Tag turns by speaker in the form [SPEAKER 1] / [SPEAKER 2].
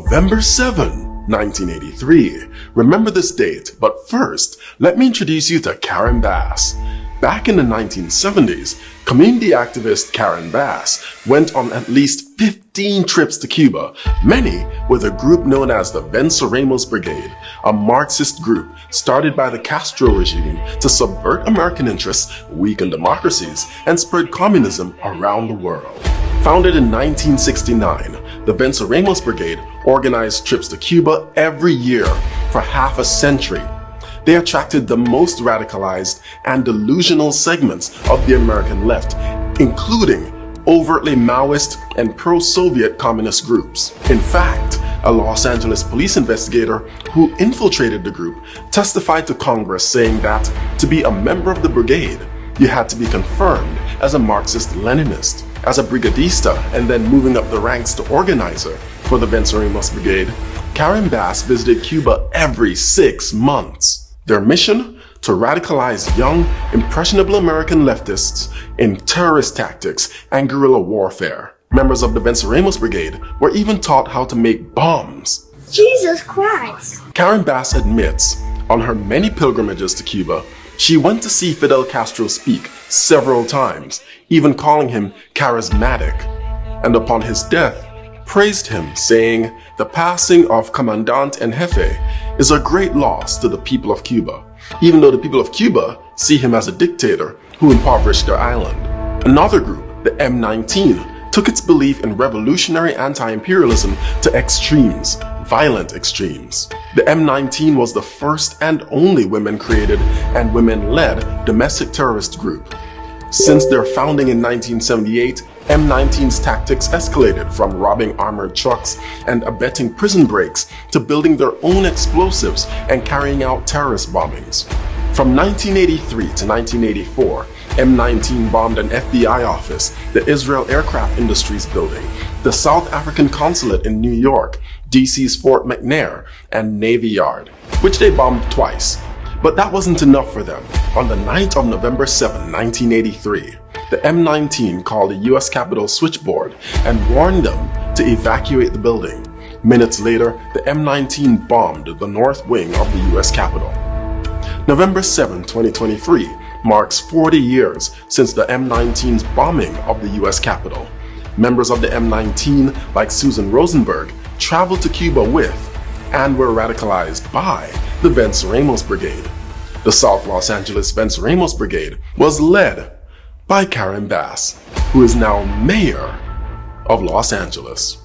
[SPEAKER 1] November 7, 1983. Remember this date, but first, let me introduce you to Karen Bass. Back in the 1970s, community activist Karen Bass went on at least 15 trips to Cuba, many with a group known as the Venceremos Brigade, a Marxist group started by the Castro regime to subvert American interests, weaken democracies, and spread communism around the world. Founded in 1969, the Venceremos Brigade organized trips to Cuba every year for half a century. They attracted the most radicalized and delusional segments of the American left, including overtly Maoist and pro-Soviet communist groups. In fact, a Los Angeles police investigator who infiltrated the group testified to Congress saying that to be a member of the brigade, you had to be confirmed as a Marxist-Leninist. As a brigadista and then moving up the ranks to organizer for the Venceremos Brigade, Karen Bass visited Cuba every 6 months. Their mission? To radicalize young, impressionable American leftists in terrorist tactics and guerrilla warfare. Members of the Venceremos Brigade were even taught how to make bombs.
[SPEAKER 2] Jesus Christ!
[SPEAKER 1] Karen Bass admits, on her many pilgrimages to Cuba, she went to see Fidel Castro speak several times, even calling him charismatic, and upon his death, praised him, saying, "The passing of Commandant en Jefe is a great loss to the people of Cuba, even though the people of Cuba see him as a dictator who impoverished their island." Another group, the M19, took its belief in revolutionary anti-imperialism to extremes, violent extremes. The M19 was the first and only women-created and women-led domestic terrorist group. Since their founding in 1978, M19's tactics escalated from robbing armored trucks and abetting prison breaks to building their own explosives and carrying out terrorist bombings. From 1983 to 1984, M19 bombed an FBI office, the Israel Aircraft Industries building, the South African consulate in New York, DC's Fort McNair, and Navy Yard, which they bombed twice. But that wasn't enough for them. On the night of November 7, 1983, the M19 called the US Capitol switchboard and warned them to evacuate the building. Minutes later, the M19 bombed the north wing of the US Capitol. November 7, 2023 marks 40 years since the M19's bombing of the US Capitol. Members of the M19, like Susan Rosenberg, traveled to Cuba with and were radicalized by the Venceremos Brigade. The South Los Angeles Venceremos Brigade was led by Karen Bass, who is now mayor of Los Angeles.